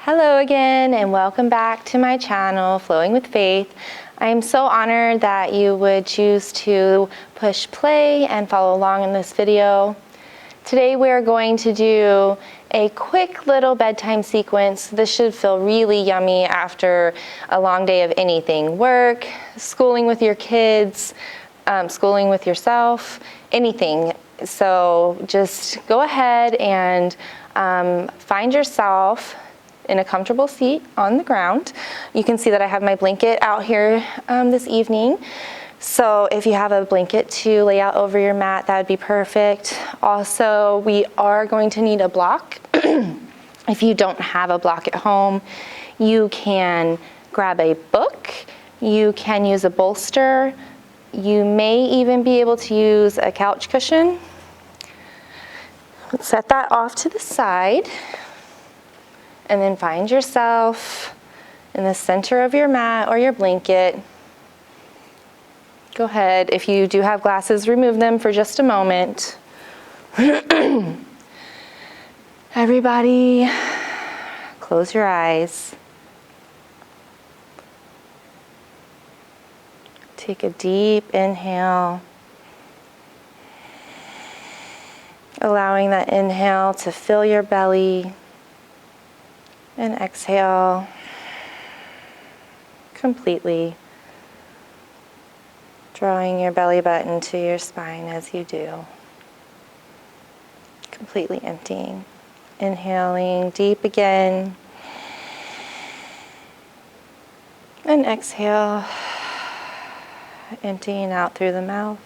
Hello again, and welcome back to my channel, Flowing with Faith. I am so honored that you would choose to push play and follow along in this video. Today we are going to do a quick little bedtime sequence. This should feel really yummy after a long day of anything: work, schooling with your kids, schooling with yourself, anything. So just go ahead and find yourself in a comfortable seat on the ground. You can see that I have my blanket out here this evening. So if you have a blanket to lay out over your mat, that would be perfect. Also, we are going to need a block. If you don't have a block at home, you can grab a book. You can use a bolster. You may even be able to use a couch cushion. Let's set that off to the side. And then find yourself in the center of your mat or your blanket. Go ahead, if you do have glasses, remove them for just a moment. Everybody, close your eyes. Take a deep inhale, allowing that inhale to fill your belly. And exhale completely, drawing your belly button to your spine as you do. Completely emptying. Inhaling deep again. And exhale, emptying out through the mouth.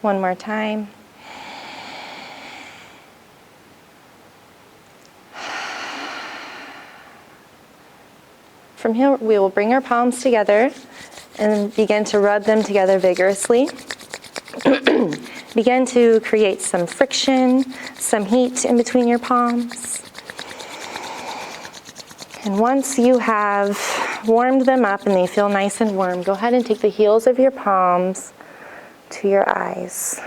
One more time. From here, we will bring our palms together and begin to rub them together vigorously. Begin to create some friction, some heat in between your palms. And once you have warmed them up and they feel nice and warm, go ahead and take the heels of your palms to your eyes,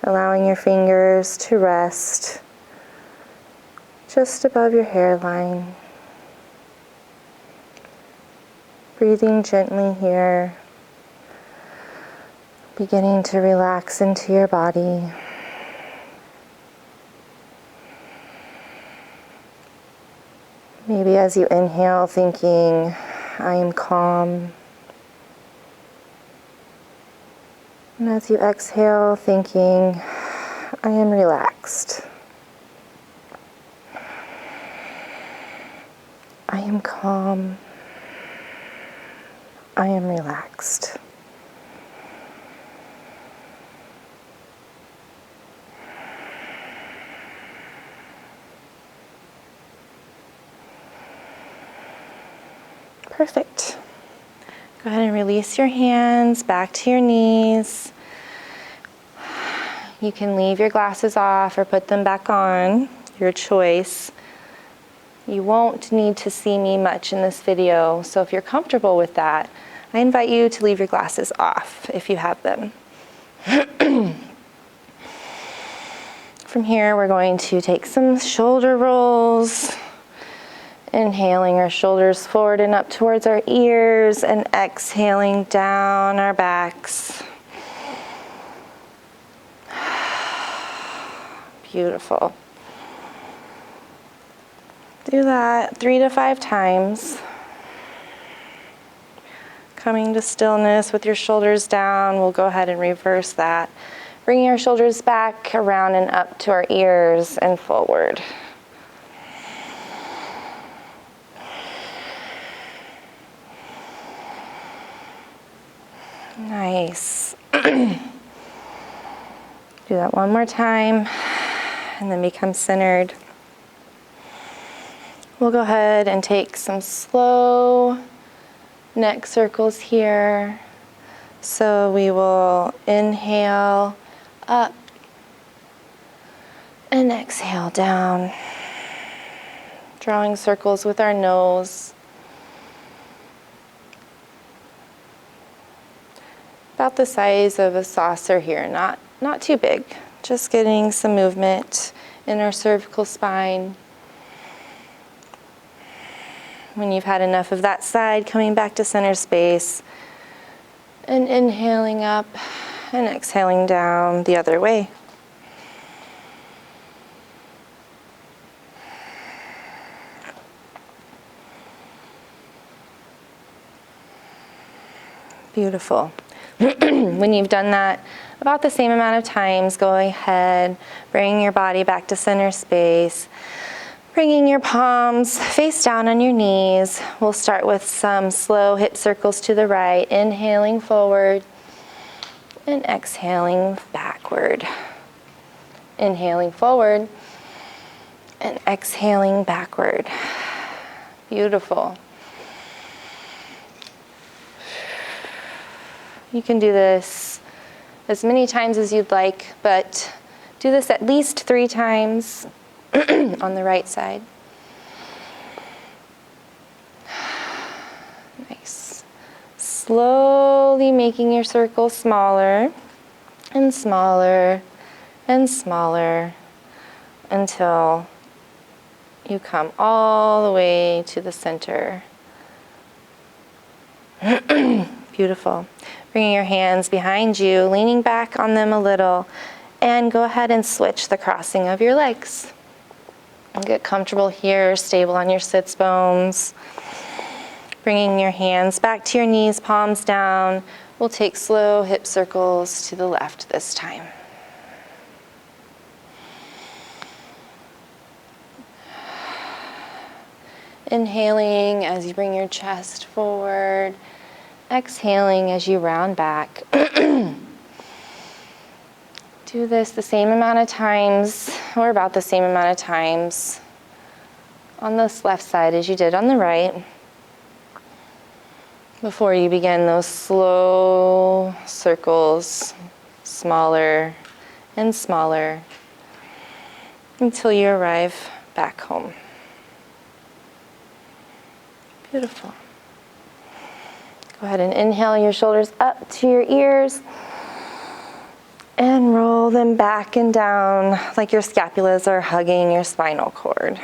allowing your fingers to rest just above your hairline. Breathing gently here, beginning to relax into your body. Maybe as you inhale, thinking, I am calm. And as you exhale, thinking, I am relaxed. I am calm. I am relaxed. Perfect. Go ahead and release your hands back to your knees. You can leave your glasses off or put them back on, your choice. You won't need to see me much in this video, so if you're comfortable with that, I invite you to leave your glasses off if you have them. From here, we're going to take some shoulder rolls, inhaling our shoulders forward and up towards our ears, and exhaling down our backs. Beautiful. Do that 3 to 5 times. Coming to stillness with your shoulders down, we'll go ahead and reverse that. Bringing our shoulders back around and up to our ears and forward. Nice. Do that one more time, and then become centered. We'll go ahead and take some slow neck circles here. So we will inhale up and exhale down, drawing circles with our nose. About the size of a saucer here, not too big. Just getting some movement in our cervical spine. When you've had enough of that side, coming back to center space and inhaling up and exhaling down the other way. Beautiful. When you've done that about the same amount of times, go ahead, bring your body back to center space, bringing your palms face down on your knees. We'll start with some slow hip circles to the right, inhaling forward and exhaling backward. Inhaling forward and exhaling backward. Beautiful. You can do this as many times as you'd like, but do this at least 3 times on the right side. Nice. Slowly making your circle smaller and smaller and smaller until you come all the way to the center. Beautiful. Bringing your hands behind you, leaning back on them a little, and go ahead and switch the crossing of your legs. And get comfortable here, stable on your sits bones. Bringing your hands back to your knees, palms down. We'll take slow hip circles to the left this time. Inhaling as you bring your chest forward. Exhaling as you round back. Do this the same amount of times, or about the same amount of times, on this left side as you did on the right, before you begin those slow circles, smaller and smaller, until you arrive back home. Beautiful. Go ahead and inhale your shoulders up to your ears and roll them back and down like your scapulas are hugging your spinal cord.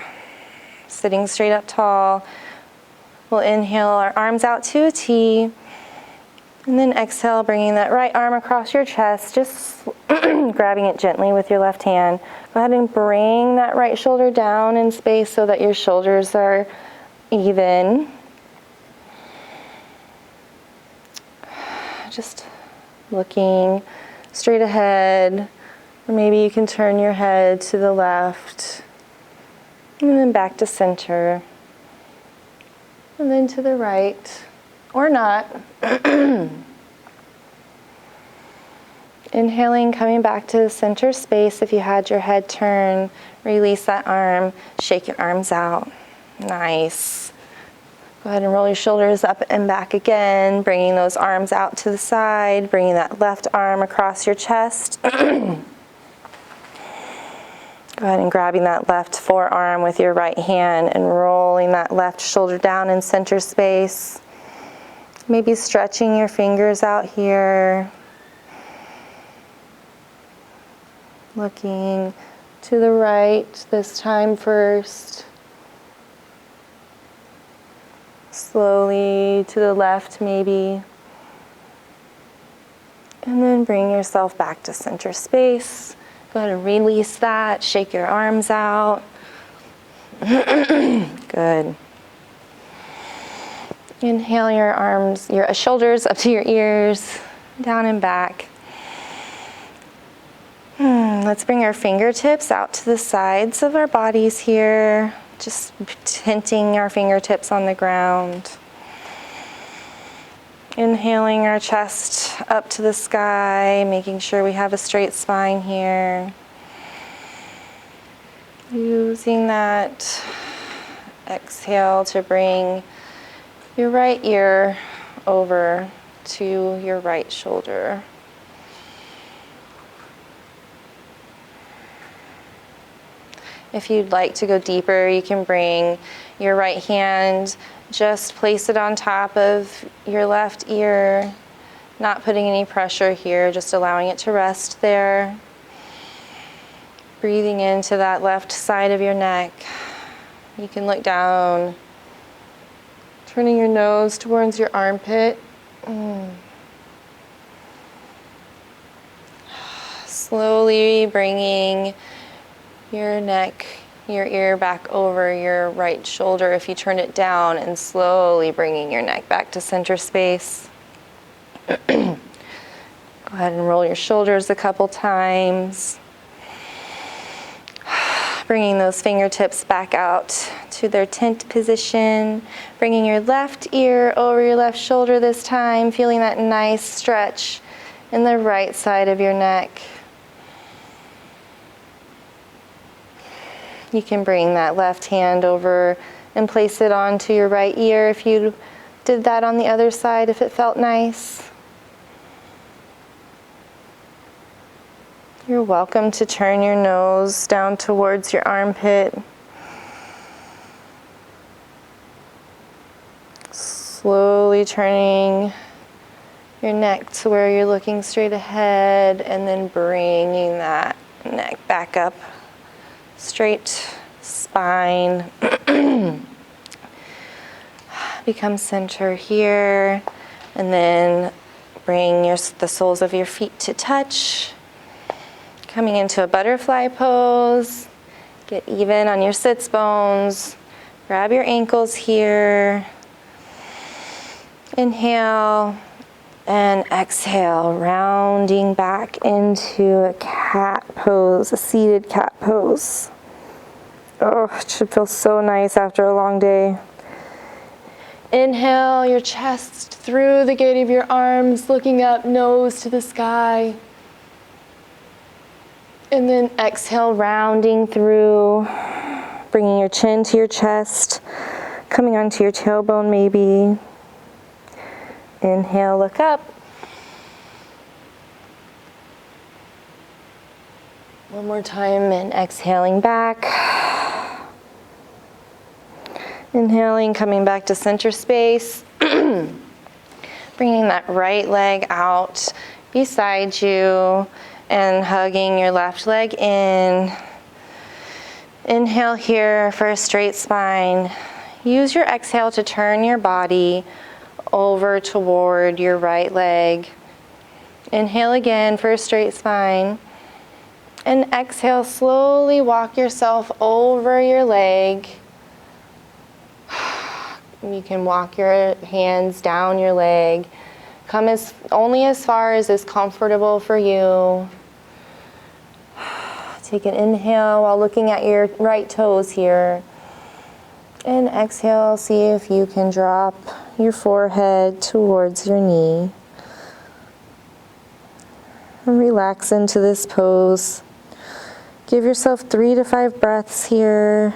Sitting straight up tall, we'll inhale our arms out to a T, and then exhale, bringing that right arm across your chest, just grabbing it gently with your left hand. Go ahead and bring that right shoulder down in space so that your shoulders are even. Just looking straight ahead, or maybe you can turn your head to the left, and then back to center, and then to the right, or not. Inhaling, coming back to the center space. If you had your head turn, release that arm, shake your arms out. Nice. Go ahead and roll your shoulders up and back again, bringing those arms out to the side, bringing that left arm across your chest. Go ahead and grabbing that left forearm with your right hand and rolling that left shoulder down in center space. Maybe stretching your fingers out here. Looking to the right this time first. Slowly to the left maybe. And then bring yourself back to center space. Go ahead and release that. Shake your arms out. Good. Inhale your arms, your shoulders up to your ears, down and back. Let's bring our fingertips out to the sides of our bodies here. Just hinting our fingertips on the ground. Inhaling our chest up to the sky, making sure we have a straight spine here. Using that exhale to bring your right ear over to your right shoulder. If you'd like to go deeper, you can bring your right hand, just place it on top of your left ear, not putting any pressure here, just allowing it to rest there. Breathing into that left side of your neck. You can look down Turning your nose towards your armpit. Slowly bringing your neck, your ear back over your right shoulder if you turn it down, and slowly bringing your neck back to center space. Go ahead and roll your shoulders a couple times. Bringing those fingertips back out to their tent position. Bringing your left ear over your left shoulder this time, feeling that nice stretch in the right side of your neck. You can bring that left hand over and place it onto your right ear if you did that on the other side, if it felt nice. You're welcome to turn your nose down towards your armpit. Slowly turning your neck to where you're looking straight ahead, and then bringing that neck back up. Straight spine. Become center here, and then bring the soles of your feet to touch. Coming into a butterfly pose. Get even on your sits bones. Grab your ankles here. Inhale and exhale, rounding back into a cat pose, a seated cat pose. Oh, it should feel so nice after a long day. Inhale your chest through the gate of your arms, looking up, nose to the sky. And then exhale, rounding through, bringing your chin to your chest, coming onto your tailbone maybe. Inhale, look up. One more time, and exhaling back. Inhaling, coming back to center space. Bringing that right leg out beside you and hugging your left leg in. Inhale here for a straight spine. Use your exhale to turn your body over toward your right leg. Inhale again for a straight spine. And exhale, slowly walk yourself over your leg. You can walk your hands down your leg. Come only as far as is comfortable for you. Take an inhale while looking at your right toes here. And exhale, see if you can drop your forehead towards your knee. And relax into this pose. Give yourself 3 to 5 breaths here.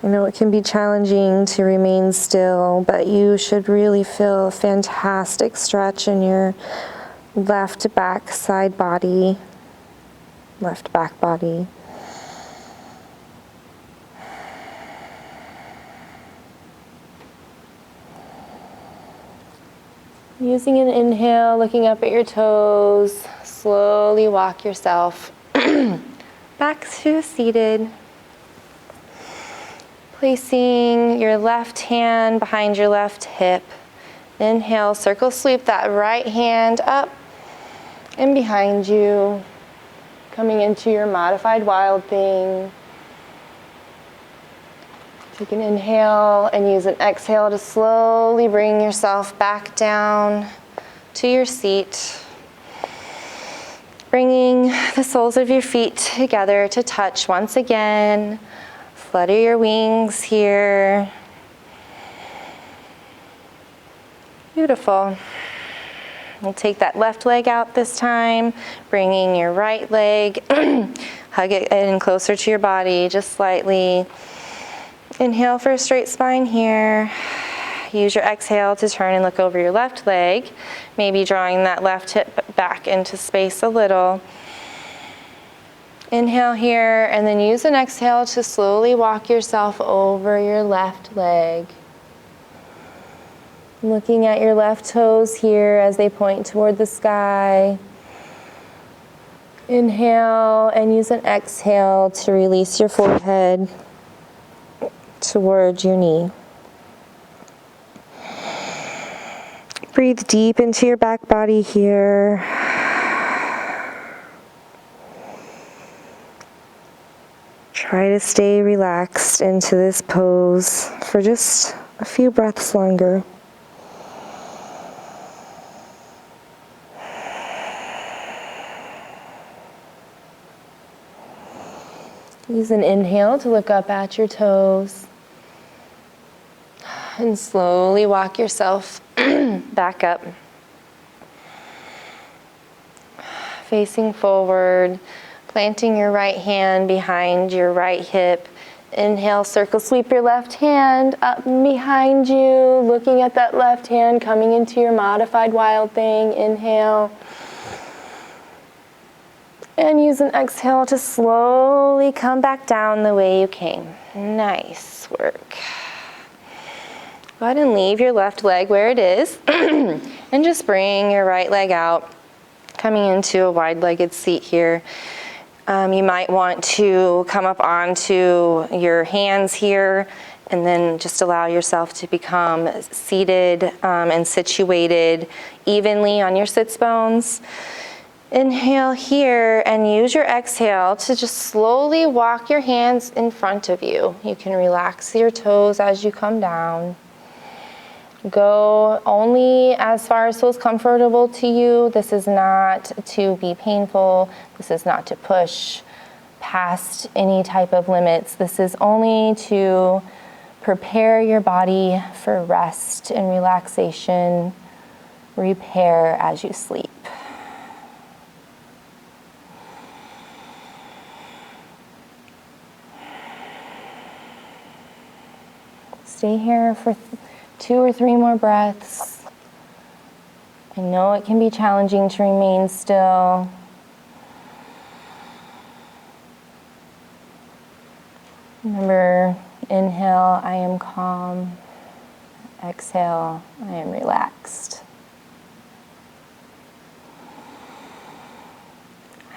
I know it can be challenging to remain still, but you should really feel a fantastic stretch in your left back side body, left back body. Using an inhale, looking up at your toes, slowly walk yourself back to seated. Placing your left hand behind your left hip. Inhale, circle sweep that right hand up and behind you. Coming into your modified wild thing. Take an inhale and use an exhale to slowly bring yourself back down to your seat. Bringing the soles of your feet together to touch once again. Flutter your wings here. Beautiful. We'll take that left leg out this time, bringing your right leg, hug it in closer to your body, just slightly. Inhale for a straight spine here. Use your exhale to turn and look over your left leg, maybe drawing that left hip back into space a little. Inhale here, and then use an exhale to slowly walk yourself over your left leg. Looking at your left toes here as they point toward the sky. Inhale and use an exhale to release your forehead. toward your knee. Breathe deep into your back body here. Try to stay relaxed into this pose for just a few breaths longer. Use an inhale to look up at your toes. And slowly walk yourself back up. Facing forward, planting your right hand behind your right hip. Inhale, circle sweep your left hand up and behind you, looking at that left hand coming into your modified wild thing. Inhale. And use an exhale to slowly come back down the way you came. Nice work. Go ahead and leave your left leg where it is and just bring your right leg out, coming into a wide-legged seat here. You might want to come up onto your hands here and then just allow yourself to become seated and situated evenly on your sits bones. Inhale here and use your exhale to just slowly walk your hands in front of you. You can relax your toes as you come down. Go only as far as feels comfortable to you. This is not to be painful. This is not to push past any type of limits. This is only to prepare your body for rest and relaxation, repair as you sleep. Stay here for 2 or 3 more breaths. I know it can be challenging to remain still. Remember, inhale, I am calm. Exhale, I am relaxed.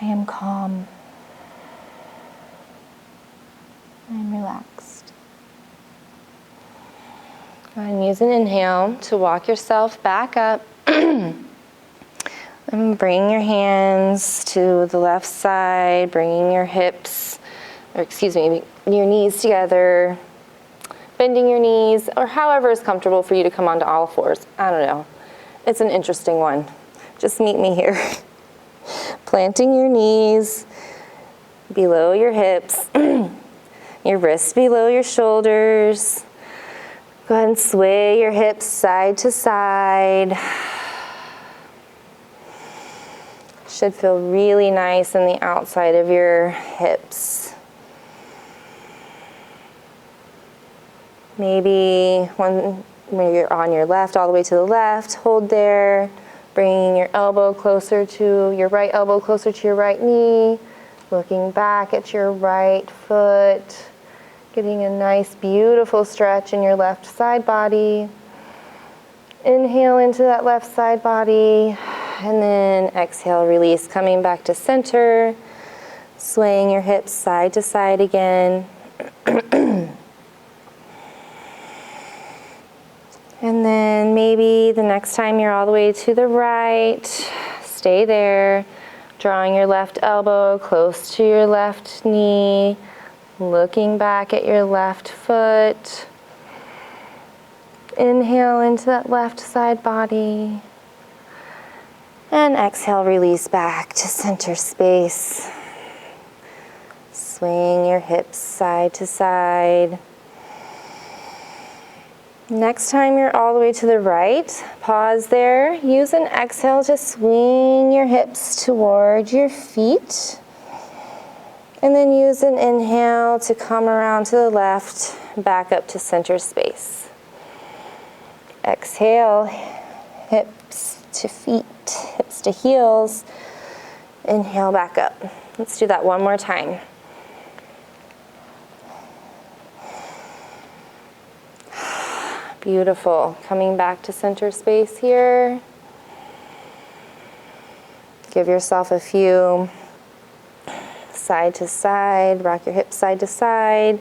I am calm. I am relaxed. Go ahead and use an inhale to walk yourself back up. And bring your hands to the left side, bringing your hips, or excuse me, your knees together, bending your knees, or however is comfortable for you to come onto all fours. I don't know. It's an interesting one. Just meet me here. Planting your knees below your hips, your wrists below your shoulders. Go ahead and sway your hips side to side. Should feel really nice in the outside of your hips. Maybe when you're on your left, all the way to the left, hold there, bringing your elbow closer to your right elbow, closer to your right knee, looking back at your right foot. Getting a nice, beautiful stretch in your left side body. Inhale into that left side body, and then exhale, release, coming back to center, swaying your hips side to side again. And then maybe the next time you're all the way to the right, stay there, drawing your left elbow close to your left knee, looking back at your left foot. Inhale into that left side body. And exhale, release back to center space. Swing your hips side to side. Next time you're all the way to the right, pause there. Use an exhale to swing your hips toward your feet. And then use an inhale to come around to the left, back up to center space. Exhale, hips to feet, hips to heels. Inhale, back up. Let's do that one more time. Beautiful. Coming back to center space here. Give yourself a few side to side, rock your hips side to side,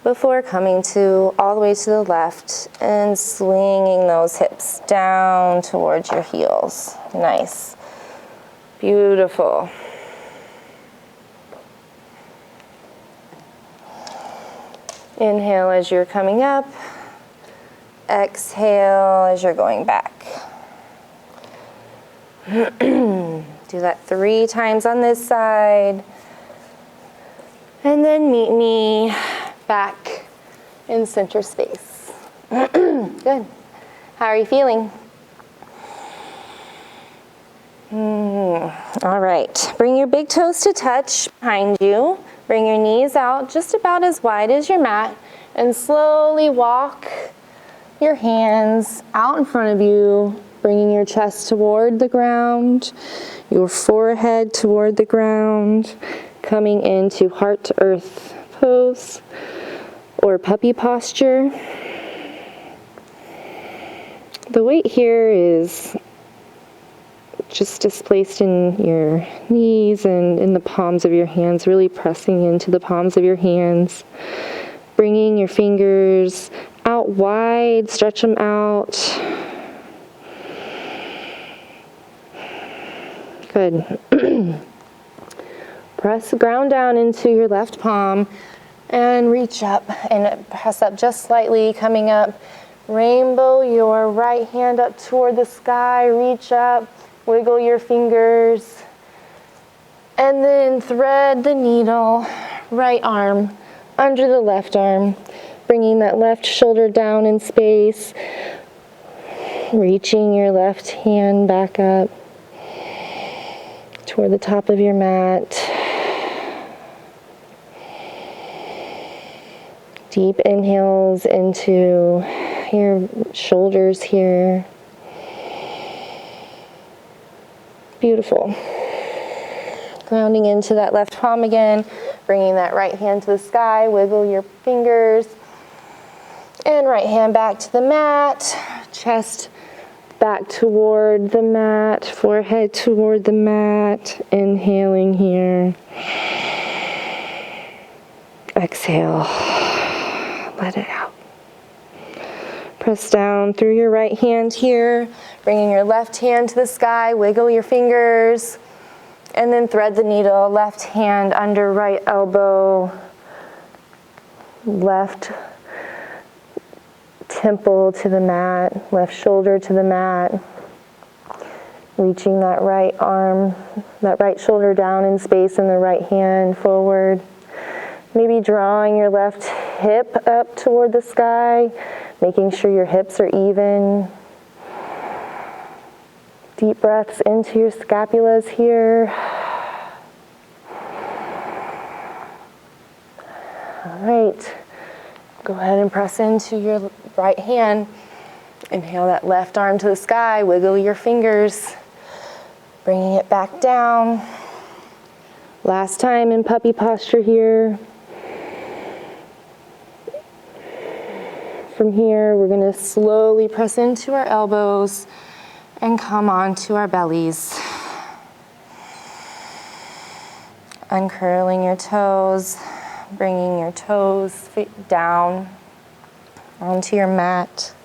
before coming to all the way to the left and swinging those hips down towards your heels. Nice. Beautiful. Inhale as you're coming up. Exhale as you're going back. Do that 3 times on this side. And then meet me back in center space. Good. How are you feeling? All right. Bring your big toes to touch behind you. Bring your knees out just about as wide as your mat. And slowly walk your hands out in front of you, bringing your chest toward the ground, your forehead toward the ground, coming into heart to earth pose or puppy posture. The weight here is just displaced in your knees and in the palms of your hands, really pressing into the palms of your hands, bringing your fingers out wide, stretch them out. Good. Press the ground down into your left palm and reach up and press up just slightly, coming up. Rainbow your right hand up toward the sky, reach up, wiggle your fingers, and then thread the needle, right arm under the left arm, bringing that left shoulder down in space, reaching your left hand back up toward the top of your mat. Deep inhales into your shoulders here. Beautiful. Grounding into that left palm again, bringing that right hand to the sky, wiggle your fingers. And right hand back to the mat, chest back toward the mat, forehead toward the mat, inhaling here. Exhale, let it out. Press down through your right hand here, bringing your left hand to the sky, wiggle your fingers, and then thread the needle, left hand under right elbow, left temple to the mat, left shoulder to the mat, reaching that right arm, that right shoulder down in space and the right hand forward. Maybe drawing your left hip up toward the sky, making sure your hips are even. Deep breaths into your scapulas here. All right. Go ahead and press into your right hand. Inhale that left arm to the sky, wiggle your fingers, bringing it back down. Last time in puppy posture here. From here, we're going to slowly press into our elbows and come onto our bellies. Uncurling your toes, bringing your toes down onto your mat.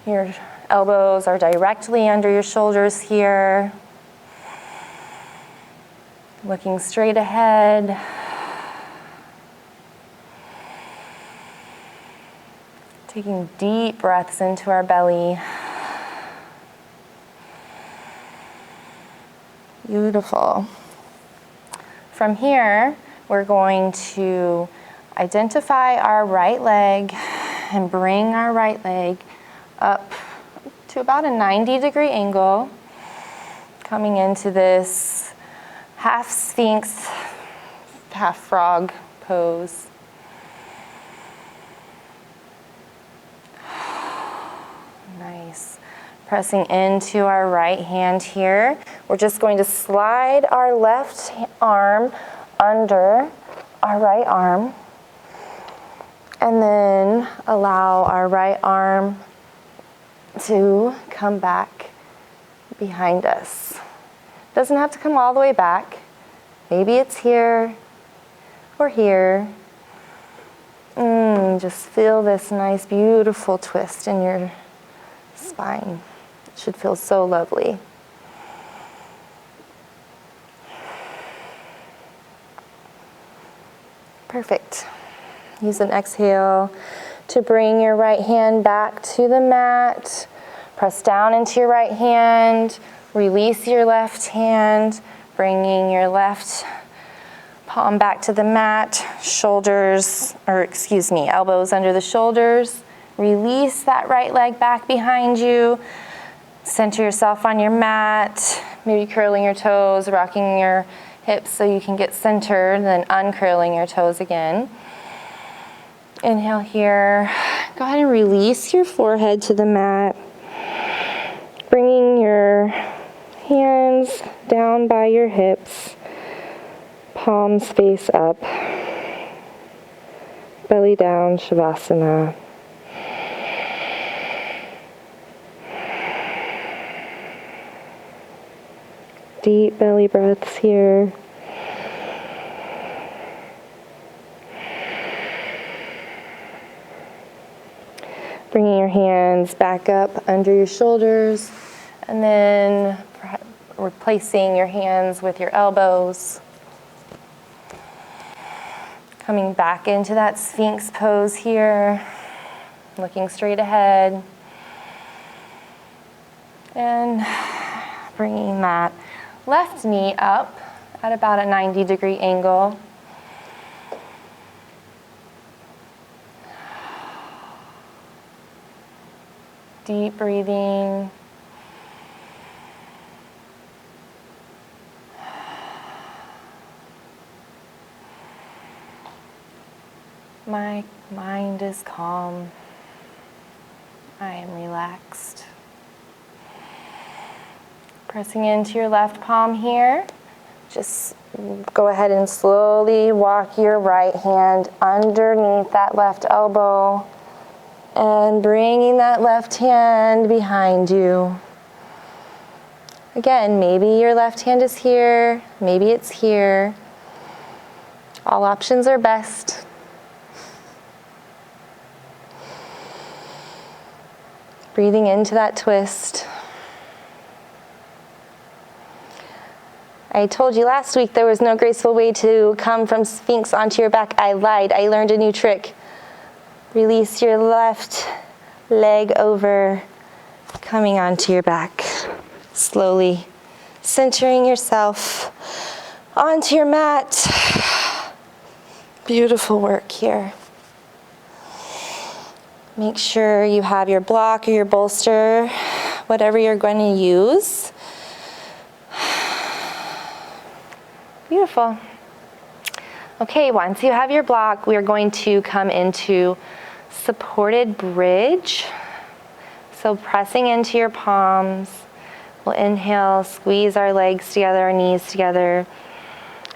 Your elbows are directly under your shoulders here. Looking straight ahead. Taking deep breaths into our belly. Beautiful. From here, we're going to identify our right leg and bring our right leg up to about a 90-degree angle, coming into this half sphinx, half frog pose. Nice. Pressing into our right hand here. We're just going to slide our left arm under our right arm and then allow our right arm to come back behind us. Doesn't have to come all the way back. Maybe it's here or here. Just feel this nice, beautiful twist in your spine. It should feel so lovely. Perfect. Use an exhale to bring your right hand back to the mat. Press down into your right hand. Release your left hand, bringing your left palm back to the mat. Elbows under the shoulders. Release that right leg back behind you. Center yourself on your mat. Maybe curling your toes, rocking your hips so you can get centered, then uncurling your toes again. Inhale here. Go ahead and release your forehead to the mat. Bringing your hands down by your hips, palms face up, belly down, Shavasana. Deep belly breaths here. Bringing your hands back up under your shoulders, and then replacing your hands with your elbows. Coming back into that Sphinx pose here, looking straight ahead. And bringing that left knee up at about a 90-degree angle. Deep breathing. My mind is calm. I am relaxed. Pressing into your left palm here. Just go ahead and slowly walk your right hand underneath that left elbow and bringing that left hand behind you. Again, maybe your left hand is here, maybe it's here. All options are best. Breathing into that twist. I told you last week there was no graceful way to come from Sphinx onto your back. I lied. I learned a new trick. Release your left leg over, coming onto your back. Slowly centering yourself onto your mat. Beautiful work here. Make sure you have your block or your bolster, whatever you're going to use. Beautiful. Okay, once you have your block, we're going to come into supported bridge. So pressing into your palms. We'll inhale, squeeze our legs together, our knees together.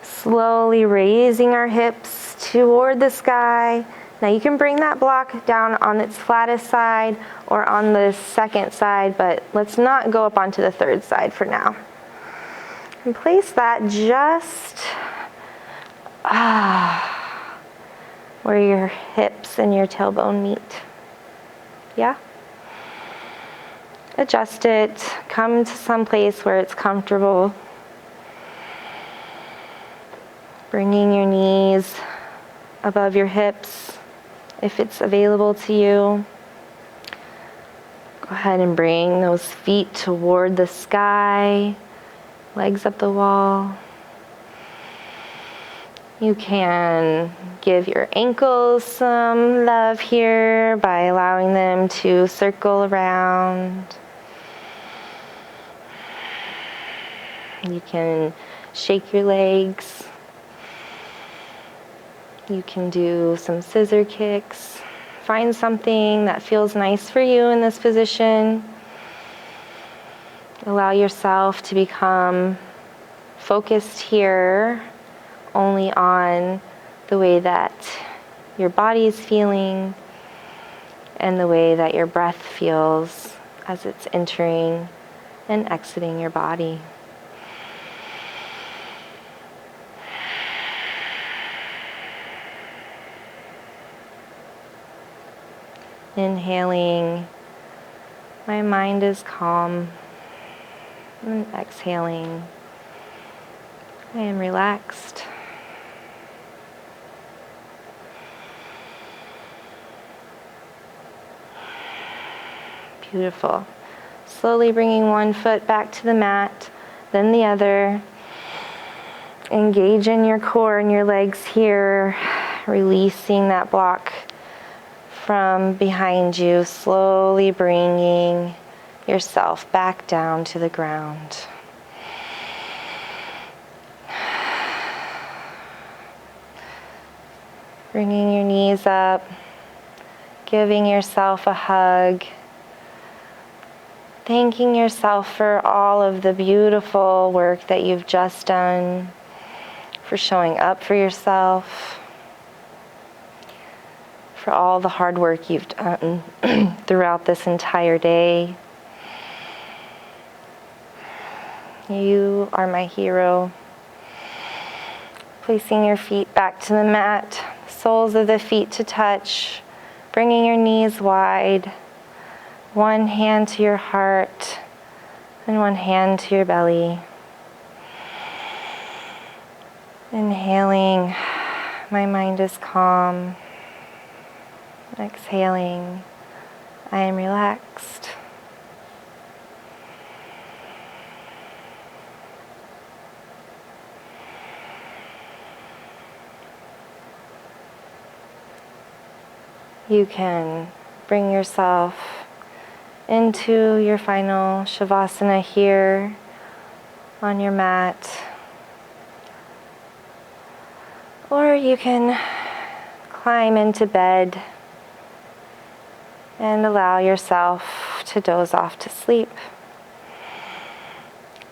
Slowly raising our hips toward the sky. Now you can bring that block down on its flattest side or on the second side, but let's not go up onto the third side for now. And place that just where your hips and your tailbone meet. Yeah? Adjust it. Come to some place where it's comfortable. Bringing your knees above your hips if it's available to you. Go ahead and bring those feet toward the sky. Legs up the wall. You can give your ankles some love here by allowing them to circle around. You can shake your legs. You can do some scissor kicks. Find something that feels nice for you in this position. Allow yourself to become focused here only on the way that your body is feeling and the way that your breath feels as it's entering and exiting your body. Inhaling, my mind is calm. And exhaling, I am relaxed. Beautiful. Slowly bringing one foot back to the mat, then the other. Engage in your core and your legs here, releasing that block from behind you, slowly bringing yourself back down to the ground. Bringing your knees up, giving yourself a hug, thanking yourself for all of the beautiful work that you've just done, for showing up for yourself, for all the hard work you've done throughout this entire day. You are my hero. Placing your feet back to the mat, soles of the feet to touch, bringing your knees wide, one hand to your heart and one hand to your belly. Inhaling, my mind is calm. Exhaling, I am relaxed. You can bring yourself into your final Shavasana here on your mat. Or you can climb into bed and allow yourself to doze off to sleep.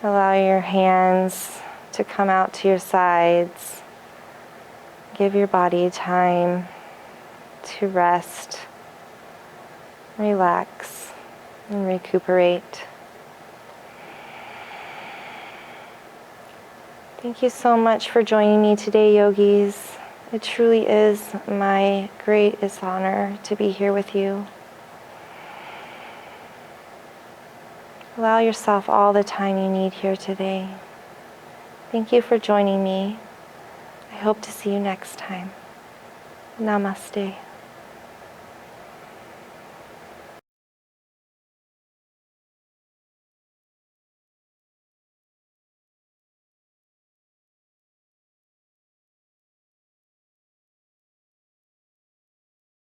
Allow your hands to come out to your sides. Give your body time to rest, relax, and recuperate. Thank you so much for joining me today, yogis. It truly is my greatest honor to be here with you. Allow yourself all the time you need here today. Thank you for joining me. I hope to see you next time. Namaste.